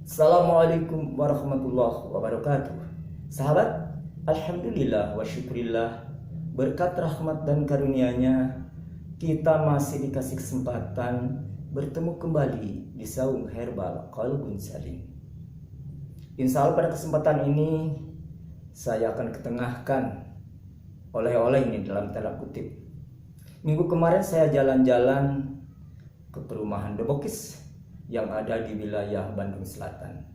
Assalamualaikum warahmatullahi wabarakatuh. Sahabat, alhamdulillah wa syukurillah, berkat rahmat dan karunia-Nya kita masih dikasih kesempatan bertemu kembali di Saung Herbal Qalbun Salim. Insya Allah pada kesempatan ini saya akan ketengahkan oleh-oleh ini dalam tanda kutip. Minggu kemarin saya jalan-jalan ke perumahan Debokis yang ada di wilayah Bandung Selatan.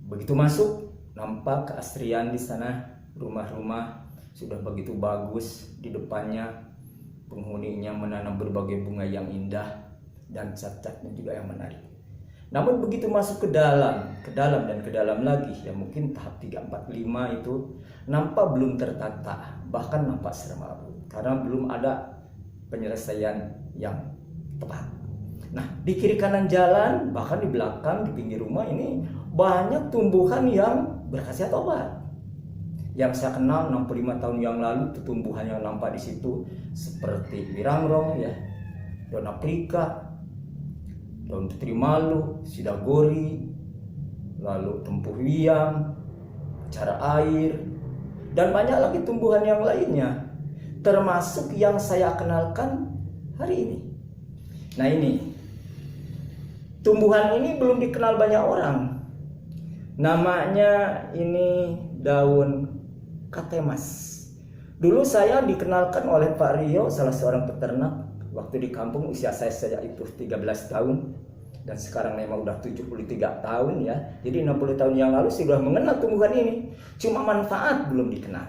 Begitu masuk, nampak keasrian di sana. Rumah-rumah sudah begitu bagus, di depannya penghuninya menanam berbagai bunga yang indah dan cat-catnya juga yang menarik. Namun begitu masuk ke dalam dan ke dalam lagi, ya mungkin tahap 3, 4, 5 itu nampak belum tertata, bahkan nampak serem-serem karena belum ada penyelesaian yang tepat. Nah, di kiri kanan jalan, bahkan di belakang, di pinggir rumah ini banyak tumbuhan yang berkhasiat obat. Yang saya kenal 65 tahun yang lalu, tumbuhan yang nampak di situ seperti wirangrong, ya, daun aprika, daun putri malu, sidagori, lalu tempuh wiang, cara air, dan banyak lagi tumbuhan yang lainnya, termasuk yang saya kenalkan hari ini. Nah, ini tumbuhan ini belum dikenal banyak orang. Namanya ini daun katemas. Dulu saya dikenalkan oleh Pak Rio, salah seorang peternak waktu di kampung. Usia saya itu 13 tahun dan sekarang memang udah 73 tahun ya. Jadi 60 tahun yang lalu sudah mengenal tumbuhan ini. Cuma manfaat belum dikenal.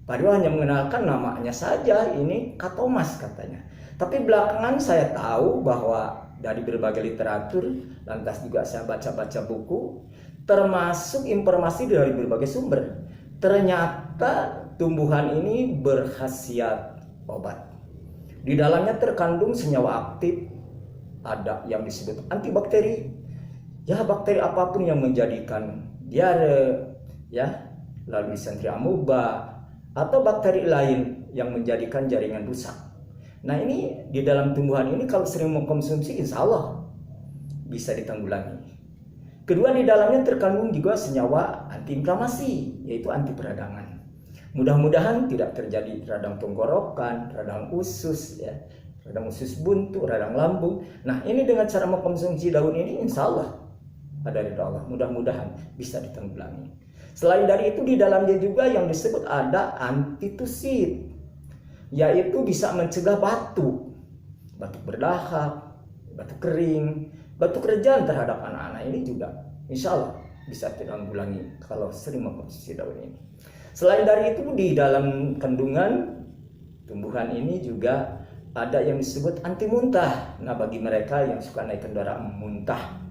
Pak Rio hanya mengenalkan namanya saja, ini katomas katanya. Tapi belakangan saya tahu bahwa dari berbagai literatur, lantas juga saya baca-baca buku, termasuk informasi dari berbagai sumber. Ternyata tumbuhan ini berkhasiat obat. Di dalamnya terkandung senyawa aktif, ada yang disebut antibakteri, ya bakteri apapun yang menjadikan diare, ya, lalu disentri amoeba, atau bakteri lain yang menjadikan jaringan rusak. Nah, ini di dalam tumbuhan ini kalau sering mengkonsumsi, insya Allah bisa ditanggulangi. Kedua, di dalamnya terkandung juga senyawa antiinflamasi, yaitu anti peradangan. Mudah-mudahan tidak terjadi radang tenggorokan, radang usus, ya, radang usus buntu, radang lambung. Nah, ini dengan cara mengkonsumsi daun ini, insya Allah ada ridha Allah. Mudah-mudahan bisa ditanggulangi. Selain dari itu, di dalamnya juga yang disebut ada antitusid, yaitu bisa mencegah batuk berdahak, batuk kering, batuk kerjaan terhadap anak-anak. Ini juga insya Allah bisa ditanggulangi kalau sering mengkonsumsi daun ini. Selain dari itu, di dalam kandungan tumbuhan ini juga ada yang disebut anti muntah. Nah, bagi mereka yang suka naik kendaraan muntah,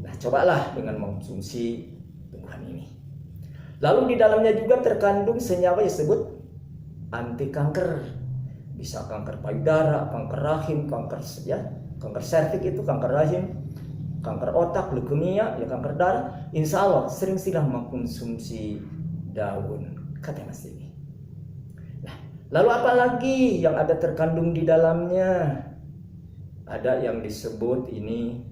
nah cobalah dengan mengkonsumsi tumbuhan ini. Lalu di dalamnya juga terkandung senyawa yang disebut anti kanker. Bisa kanker payudara, kanker rahim, kanker serviks itu, kanker rahim, kanker otak, leukemia, ya kanker darah. Insya Allah sering sudah mengkonsumsi daun katemas ini. Nah, lalu apa lagi yang ada terkandung di dalamnya? Ada yang disebut ini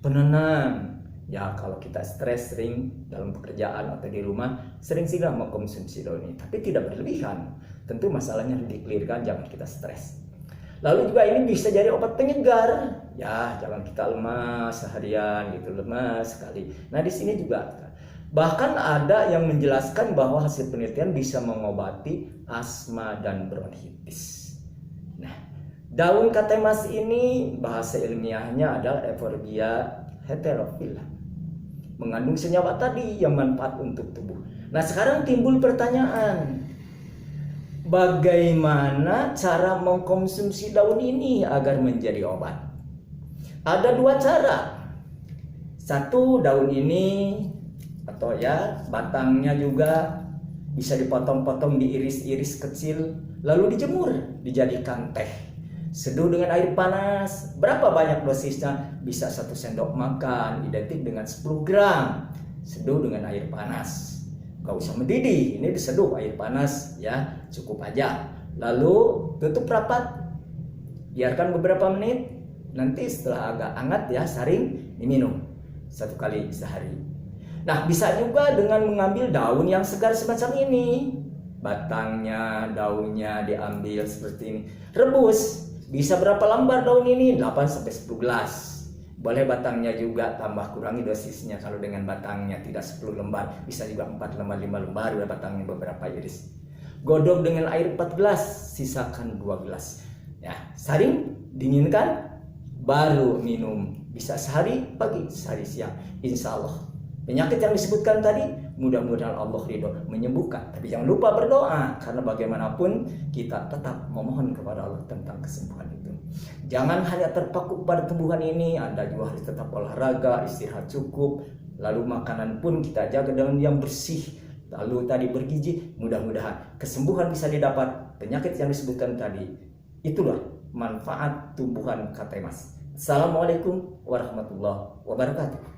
penenang. Ya, kalau kita stres sering dalam pekerjaan atau di rumah, sering sudah mengkonsumsi daun ini, tapi tidak berlebihan. Tentu masalahnya dikelirkan, jangan kita stres. Lalu juga ini bisa jadi obat penyegar. Ya, jangan kita lemas seharian gitu, lemas sekali. Nah, di sini juga bahkan ada yang menjelaskan bahwa hasil penelitian bisa mengobati asma dan bronkitis. Nah, daun katemas ini bahasa ilmiahnya adalah Euphorbia heterophylla. Mengandung senyawa tadi yang manfaat untuk tubuh. Nah, sekarang timbul pertanyaan, bagaimana cara mengkonsumsi daun ini agar menjadi obat? Ada dua cara. Satu, daun ini atau ya batangnya juga bisa dipotong-potong, diiris-iris kecil, lalu dijemur, dijadikan teh. Seduh dengan air panas. Berapa banyak dosisnya? Bisa 1 sendok makan, identik dengan 10 gram. Seduh dengan air panas. Gak usah mendidih, ini diseduh air panas ya, cukup aja. Lalu tutup rapat, biarkan beberapa menit. Nanti setelah agak hangat ya, saring diminum. 1 kali sehari. Nah, bisa juga dengan mengambil daun yang segar semacam ini. Batangnya, daunnya diambil seperti ini. Rebus. Bisa berapa lembar daun ini? 8 sampai 10 gelas. Boleh batangnya juga tambah, kurangi dosisnya. Kalau dengan batangnya tidak 10 lembar, bisa juga 4 lembar, 5 lembar, batangnya beberapa iris. Godok dengan air 4 gelas, sisakan 2 gelas. Ya, saring, dinginkan, baru minum. Bisa sehari pagi, sehari siang. Insya Allah penyakit yang disebutkan tadi, mudah-mudahan Allah ridho menyembuhkan. Tapi jangan lupa berdoa, karena bagaimanapun kita tetap memohon kepada Allah tentang kesembuhan itu. Jangan hanya terpaku pada tumbuhan ini, Anda juga harus tetap olahraga, istirahat cukup. Lalu makanan pun kita jaga dengan yang bersih. Lalu tadi bergizi, mudah-mudahan kesembuhan bisa didapat. Penyakit yang disebutkan tadi, itulah manfaat tumbuhan katemas. Assalamualaikum warahmatullahi wabarakatuh.